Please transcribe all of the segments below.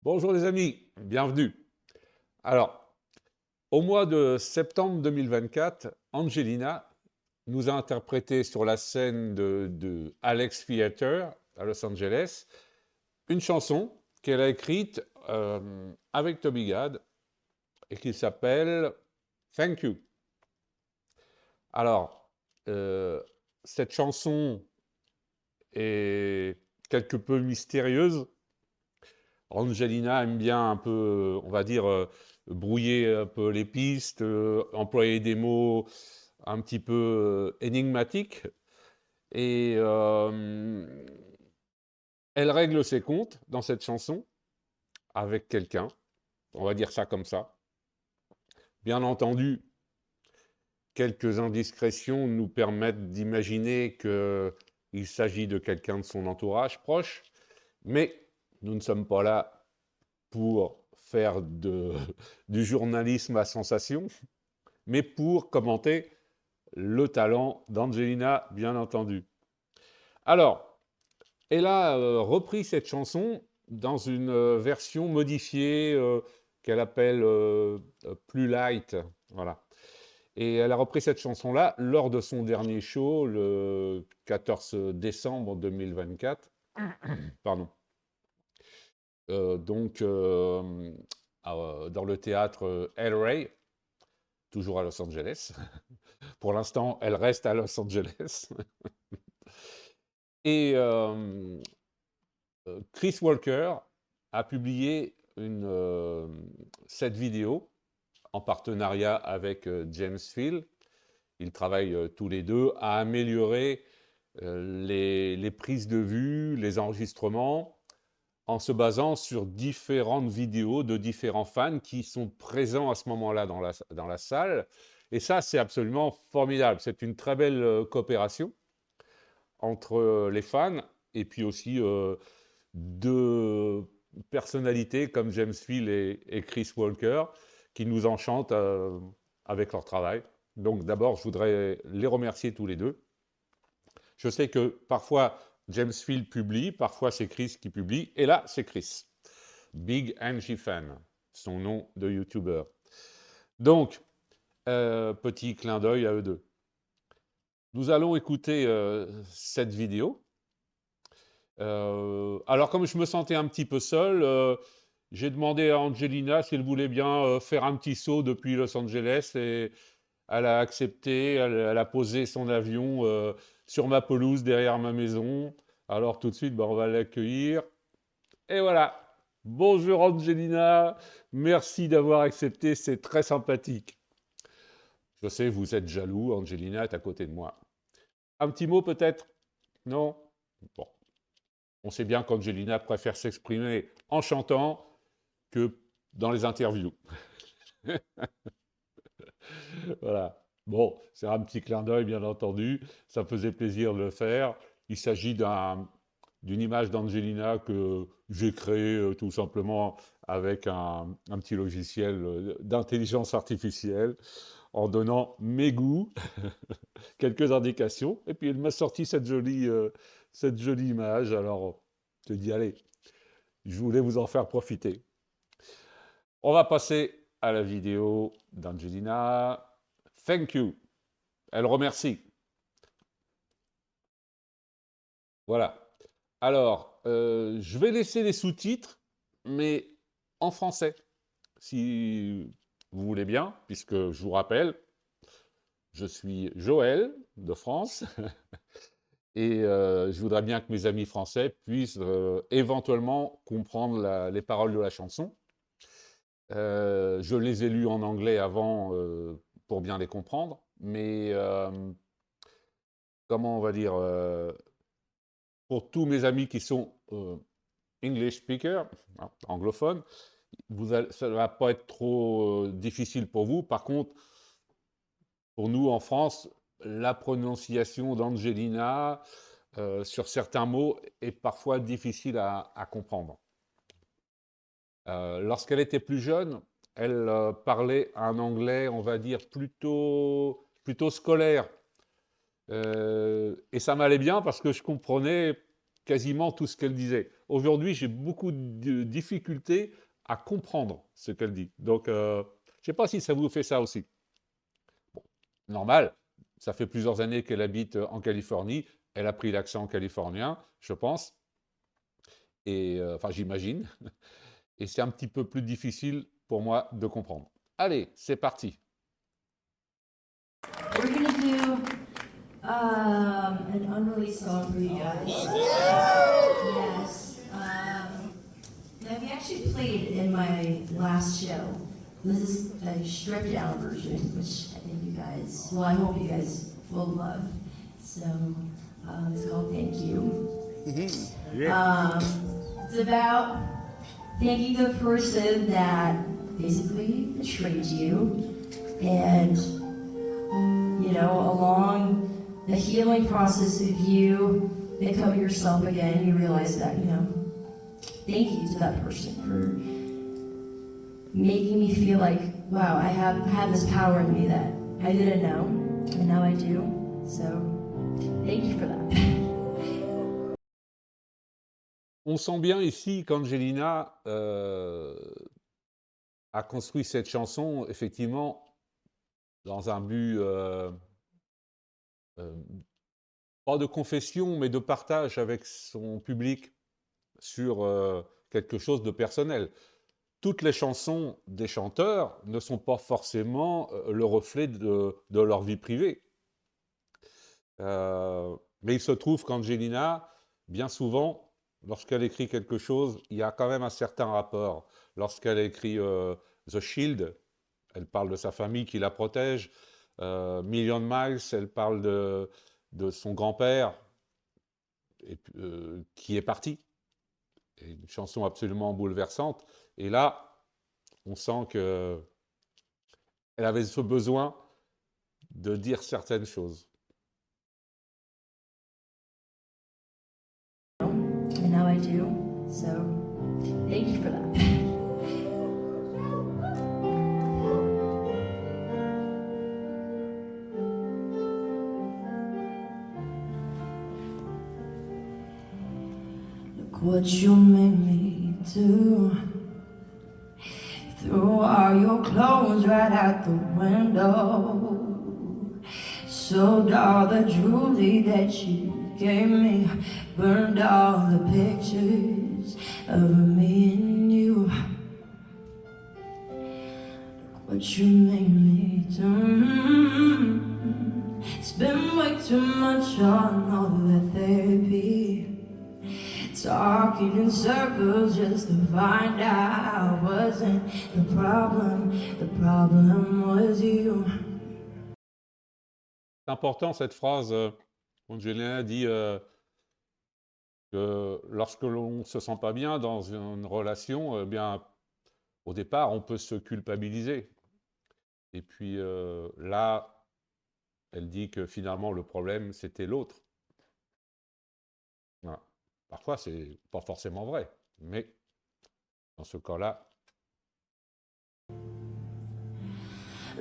Bonjour les amis, bienvenue. Alors, au mois de septembre 2024, Angelina nous a interprété sur la scène de Alex Theater à Los Angeles une chanson qu'elle a écrite avec Toby Gad et qui s'appelle Thank You. Alors, cette chanson est quelque peu mystérieuse. Angelina aime bien un peu, on va dire, brouiller un peu les pistes, employer des mots un petit peu énigmatiques. Et elle règle ses comptes dans cette chanson avec quelqu'un, on va dire ça comme ça. Bien entendu, quelques indiscrétions nous permettent d'imaginer qu'il s'agit de quelqu'un de son entourage proche, mais nous ne sommes pas là pour faire du journalisme à sensation, mais pour commenter le talent d'Angelina, bien entendu. Alors, elle a repris cette chanson dans une version modifiée qu'elle appelle plus light, voilà. Et elle a repris cette chanson-là lors de son dernier show le 14 décembre 2024. Pardon. Donc, dans le théâtre El Rey, toujours à Los Angeles. Pour l'instant, elle reste à Los Angeles. Et Chris Walker a publié cette vidéo en partenariat avec James Field. Ils travaillent tous les deux à améliorer les prises de vue, les enregistrements, en se basant sur différentes vidéos de différents fans qui sont présents à ce moment-là dans la salle. Et ça, c'est absolument formidable. C'est une très belle coopération entre les fans et puis aussi deux personnalités comme James Field et Chris Walker qui nous enchantent avec leur travail. Donc d'abord, je voudrais les remercier tous les deux. Je sais que parfois James Field publie, parfois c'est Chris qui publie, et là c'est Chris. Big Angie Fan, son nom de YouTuber. Donc, petit clin d'œil à eux deux. Nous allons écouter cette vidéo. Alors, comme je me sentais un petit peu seul, j'ai demandé à Angelina si elle voulait bien faire un petit saut depuis Los Angeles et elle a accepté, elle a posé son avion sur ma pelouse derrière ma maison. Alors tout de suite, on va l'accueillir. Et voilà. Bonjour Angelina, merci d'avoir accepté, c'est très sympathique. Je sais, vous êtes jaloux, Angelina est à côté de moi. Un petit mot peut-être? Non? Bon. On sait bien qu'Angelina préfère s'exprimer en chantant que dans les interviews. Voilà. Bon, c'est un petit clin d'œil, bien entendu. Ça me faisait plaisir de le faire. Il s'agit d'une image d'Angelina que j'ai créée tout simplement avec un petit logiciel d'intelligence artificielle en donnant mes goûts, quelques indications. Et puis, elle m'a sorti cette jolie image. Alors, je te dis, allez, je voulais vous en faire profiter. On va passer à la vidéo d'Angelina. Thank you. Elle remercie. Voilà. Alors, je vais laisser les sous-titres, mais en français, si vous voulez bien, puisque je vous rappelle, je suis Joël de France et je voudrais bien que mes amis français puissent éventuellement comprendre les paroles de la chanson. Je les ai lues en anglais avant pour bien les comprendre, mais comment on va dire, pour tous mes amis qui sont English speakers, hein, anglophones, ça ne va pas être trop difficile pour vous. Par contre, pour nous en France, la prononciation d'Angelina sur certains mots est parfois difficile à comprendre. Lorsqu'elle était plus jeune, elle parlait un anglais, on va dire, plutôt scolaire. Et ça m'allait bien parce que je comprenais quasiment tout ce qu'elle disait. aujourd'hui, j'ai beaucoup de difficultés à comprendre ce qu'elle dit. Donc, je ne sais pas si ça vous fait ça aussi. Bon, normal, ça fait plusieurs années qu'elle habite en Californie. Elle a pris l'accent californien, je pense. Et enfin, j'imagine. Et c'est un petit peu plus difficile pour moi de comprendre. Allez, c'est parti. We're gonna do an unreleased song for you guys. Yes. That we actually played in my last show. This is a stripped down version, which I think you guys, well, I hope you guys will love. So it's called Thank You. It's about thanking the person that basically betrayed you, and you know, along the healing process of you becoming yourself again, you realize that, you know, thank you to that person for making me feel like, wow, I had this power in me that I didn't know, and now I do. So, thank you for that. On sent bien ici qu'Angelina a construit cette chanson, effectivement, dans un but, pas de confession, mais de partage avec son public sur quelque chose de personnel. Toutes les chansons des chanteurs ne sont pas forcément le reflet de leur vie privée. Mais il se trouve qu'Angelina, bien souvent, lorsqu'elle écrit quelque chose, il y a quand même un certain rapport. Lorsqu'elle écrit The Shield, elle parle de sa famille qui la protège. Million Miles, elle parle de son grand-père qui est parti. Et une chanson absolument bouleversante. Et là, on sent qu'elle avait ce besoin de dire certaines choses. And now I do. So, thank you for that. Look what you made me do. Threw all your clothes right out the window. Sold all the jewelry that you gave me. Burned all the pictures of me and you. Look what you made me do. Spend way too much on all the therapy. Talking in circles just to find out wasn't the problem was you. C'est important cette phrase. Angelina dit que lorsque l'on ne se sent pas bien dans une relation, eh bien, au départ, on peut se culpabiliser. Et puis là, elle dit que finalement, le problème, c'était l'autre. Voilà. Parfois, c'est pas forcément vrai, mais dans ce cas-là.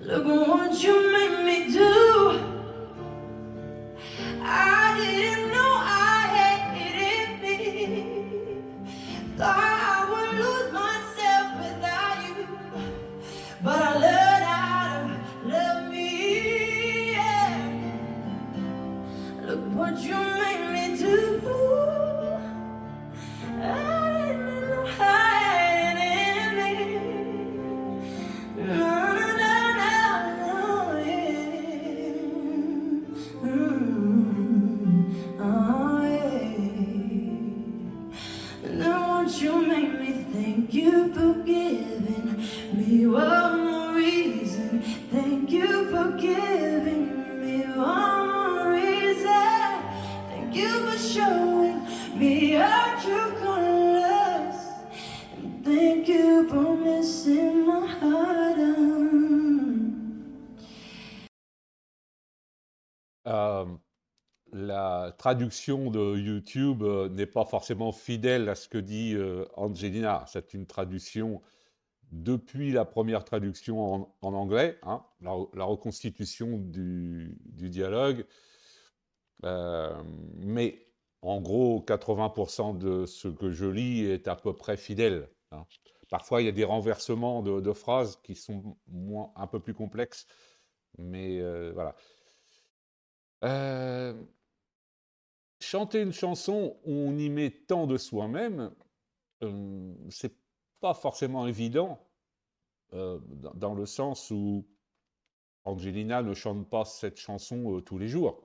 Look what you made me do. I didn't know I hated me. Thought I would lose myself without you, but I learned how to love me. Yeah. Look what you made me do. I didn't know I hated me. No, no, no, no, yeah. Oh, yeah. And then once you made me think you for giving me one more reason. Thank you for giving me one more reason. Thank you for showing me your true colors. And thank you for missing my heart La traduction de YouTube n'est pas forcément fidèle à ce que dit Angelina. C'est une traduction depuis la première traduction en anglais, hein, la reconstitution du dialogue. Mais en gros, 80% de ce que je lis est à peu près fidèle, hein. Parfois, il y a des renversements de phrases qui sont un peu plus complexes, mais voilà. Euh, Chanter une chanson où on y met tant de soi-même, c'est pas forcément évident, dans le sens où Angelina ne chante pas cette chanson tous les jours.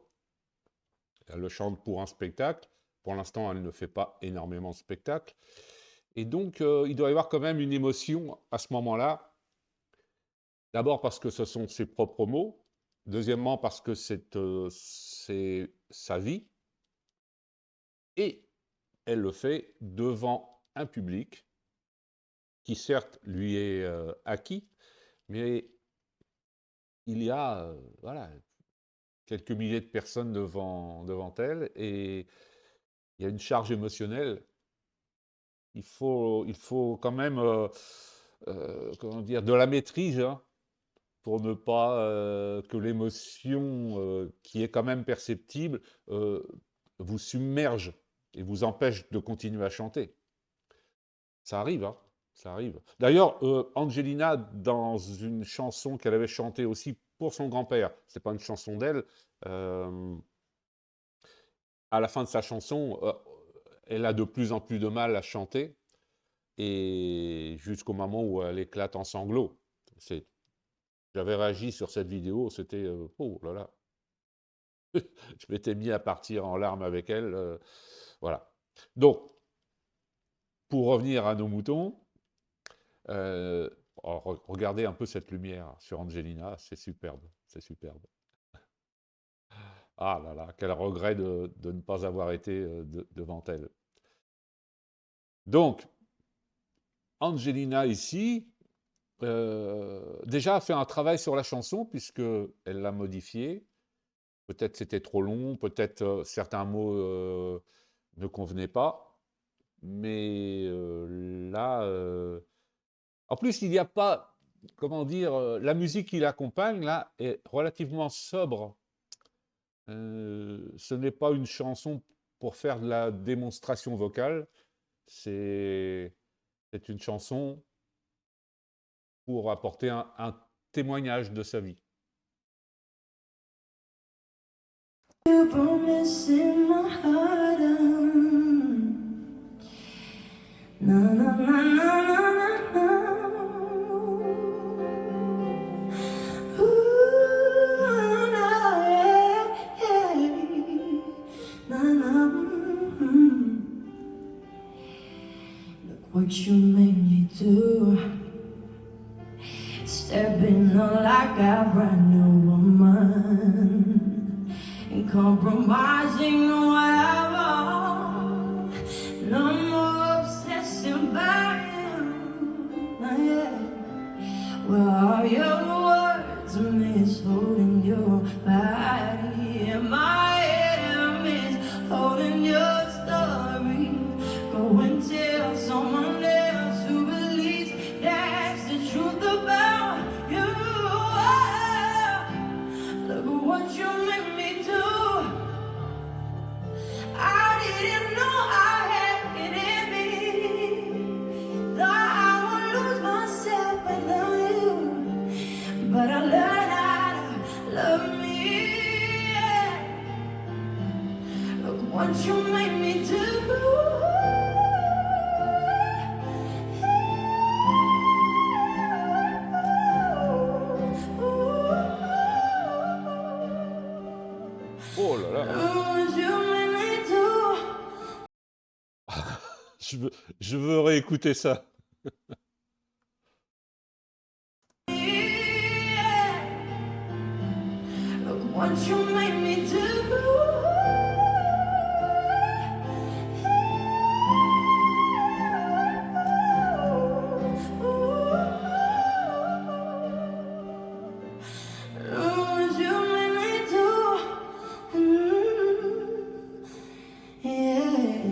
Elle le chante pour un spectacle. Pour l'instant, elle ne fait pas énormément de spectacles. Et donc, il doit y avoir quand même une émotion à ce moment-là. D'abord parce que ce sont ses propres mots. Deuxièmement, parce que c'est sa vie. Et elle le fait devant un public qui, certes, lui est acquis, mais il y a voilà, quelques milliers de personnes devant elle et il y a une charge émotionnelle. Il faut quand même comment dire, de la maîtrise, hein, pour ne pas que l'émotion qui est quand même perceptible euh, vous submerge et vous empêche de continuer à chanter. Ça arrive, hein, ça arrive. D'ailleurs, Angelina, dans une chanson qu'elle avait chantée aussi pour son grand-père, c'est pas une chanson d'elle, euh, à la fin de sa chanson, elle a de plus en plus de mal à chanter, et jusqu'au moment où elle éclate en sanglots. J'avais réagi sur cette vidéo, c'était oh là là, je m'étais mis à partir en larmes avec elle, voilà. Donc, pour revenir à nos moutons, regardez un peu cette lumière sur Angelina, c'est superbe, c'est superbe. Ah là là, quel regret de ne pas avoir été devant elle. Donc, Angelina ici, déjà a fait un travail sur la chanson puisqu'elle l'a modifiée. Peut-être c'était trop long, peut-être certains mots ne convenaient pas, mais là, en plus il n'y a pas, comment dire, la musique qui l'accompagne là est relativement sobre. Ce n'est pas une chanson pour faire de la démonstration vocale, c'est une chanson pour apporter un témoignage de sa vie. You promise in my heart, na na na na na na na. Ooh, na, yeah, yeah. Na, na, Look what you made me do. Stepping on like a brand new woman and compromising on whatever. No more obsessing by you. Yeah. Where are your words? I miss holding your body and my enemies holding your story. Go and tell someone else who believes that's the truth about you. Look at what you made me do. I didn't know I had it in me. Thought I would lose myself without you, but I learned how to love me. Yeah. Look what you made me do. Oh là là, What you made me do. je veux réécouter ça. Yeah. Look what you made me do. Look what you made me do. Yeah.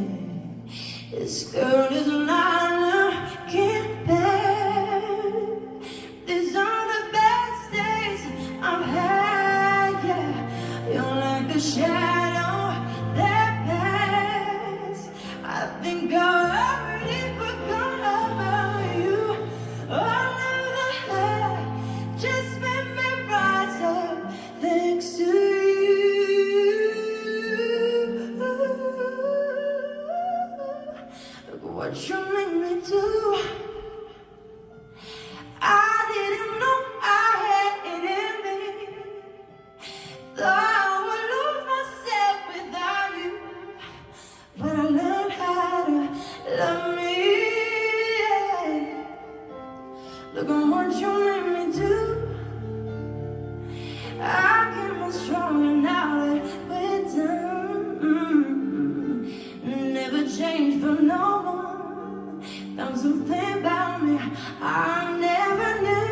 This girl is not looking back. These are the best days I've had. Yeah, your do. I didn't know I had it in me. Thought I would lose myself without you, but I learned how to love me. Yeah. Look at what you made me do. I get more stronger now that we're done. Never change for no one. Found something about me I never knew.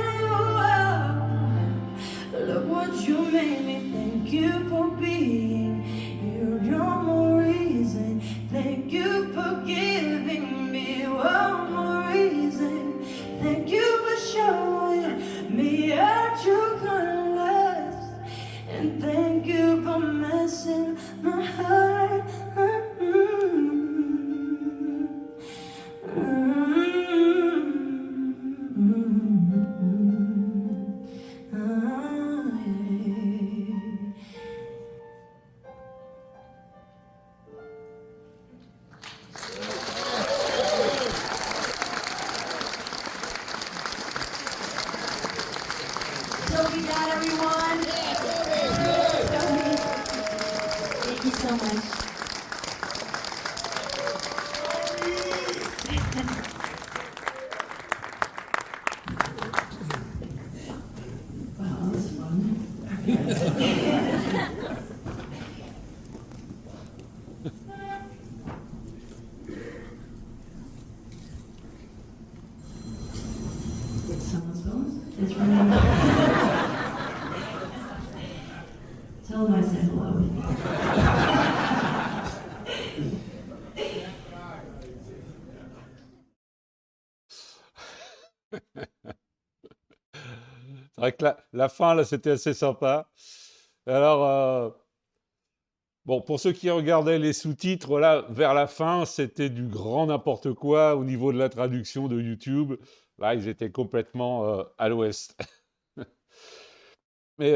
Look what you made me. Thank you for being here. You're more reason. Thank you for giving me one more reason. Thank you for showing me a true colors. And thank you for messing my heart. Toby got everyone. Toby. Thank you so much. Wow, that was fun. It's someone's phone? It's from Tell them I said hello. C'est vrai que la fin, là, c'était assez sympa. Alors, bon, pour ceux qui regardaient les sous-titres, là, vers la fin, c'était du grand n'importe quoi au niveau de la traduction de YouTube. Là, ils étaient complètement à l'ouest. Mais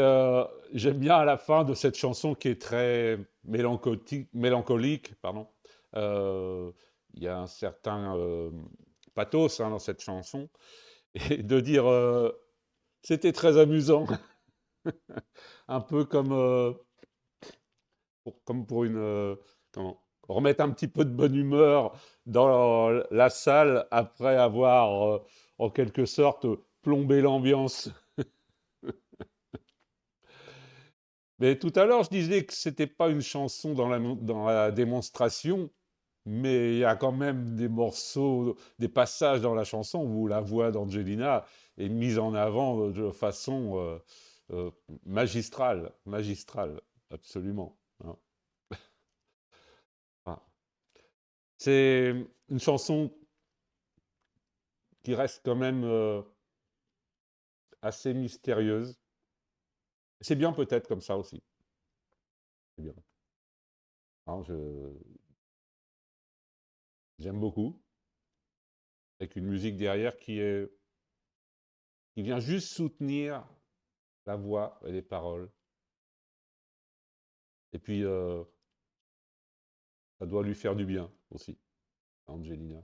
j'aime bien à la fin de cette chanson qui est très mélancolique, pardon. Il y a un certain pathos dans cette chanson. Et de dire c'était très amusant, un peu comme pour une comment, remettre un petit peu de bonne humeur dans la salle après avoir en quelque sorte plombé l'ambiance. Mais tout à l'heure, je disais que c'était pas une chanson dans la démonstration, mais il y a quand même des morceaux, des passages dans la chanson où la voix d'Angelina est mise en avant de façon magistrale, absolument, hein. Enfin, c'est une chanson qui reste quand même assez mystérieuse. C'est bien peut-être comme ça aussi. C'est bien. Alors, j'aime beaucoup, avec une musique derrière qui vient juste soutenir la voix et les paroles. Et puis, ça doit lui faire du bien aussi, à Angelina.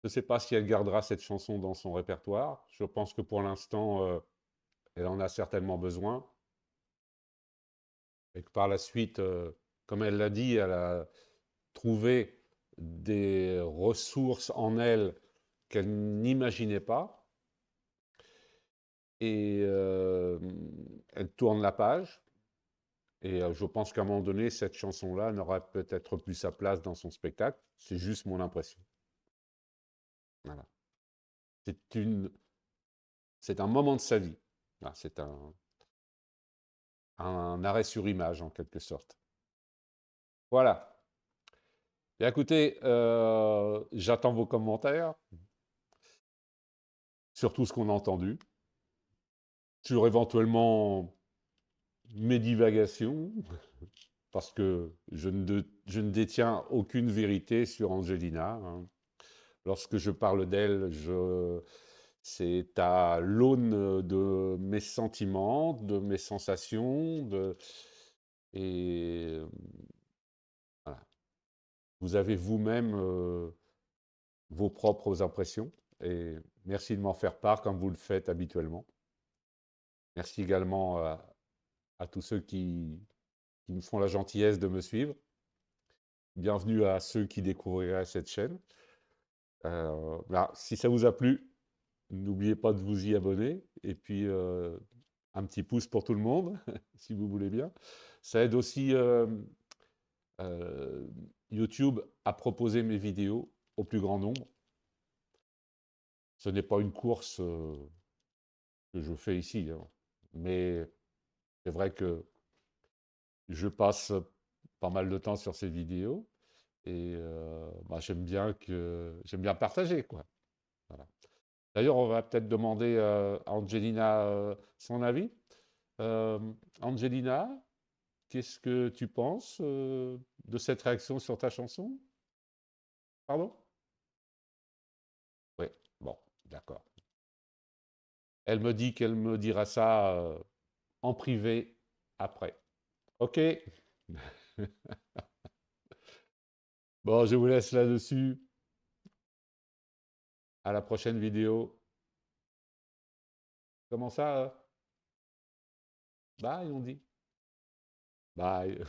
Je ne sais pas si elle gardera cette chanson dans son répertoire. Je pense que pour l'instant, elle en a certainement besoin. Et que par la suite, comme elle l'a dit, elle a trouvé des ressources en elle qu'elle n'imaginait pas. Et elle tourne la page. Et je pense qu'à un moment donné, cette chanson-là n'aura peut-être plus sa place dans son spectacle. C'est juste mon impression. Voilà. C'est un moment de sa vie. Voilà, c'est un arrêt sur image, en quelque sorte. Voilà. Bien, écoutez, j'attends vos commentaires sur tout ce qu'on a entendu, sur éventuellement mes divagations, parce que je ne détiens aucune vérité sur Angelina, hein. Lorsque je parle d'elle, c'est à l'aune de mes sentiments, de mes sensations, et voilà. vous avez vous-même vos propres impressions. Et merci de m'en faire part comme vous le faites habituellement. Merci également à tous ceux qui me font la gentillesse de me suivre. Bienvenue à ceux qui découvriraient cette chaîne. Si ça vous a plu, n'oubliez pas de vous y abonner. Et puis, un petit pouce pour tout le monde, si vous voulez bien. Ça aide aussi YouTube à proposer mes vidéos au plus grand nombre. Ce n'est pas une course que je fais ici, hein, mais c'est vrai que je passe pas mal de temps sur ces vidéos et j'aime bien partager, quoi. Voilà. D'ailleurs, on va peut-être demander à Angelina son avis. Euh, Angelina, qu'est-ce que tu penses de cette réaction sur ta chanson? Pardon? Oui, bon, d'accord. Elle me dit qu'elle me dira ça en privé après. Ok? Bon, je vous laisse là-dessus. À la prochaine vidéo. Comment ça? Bye, on dit. Bye.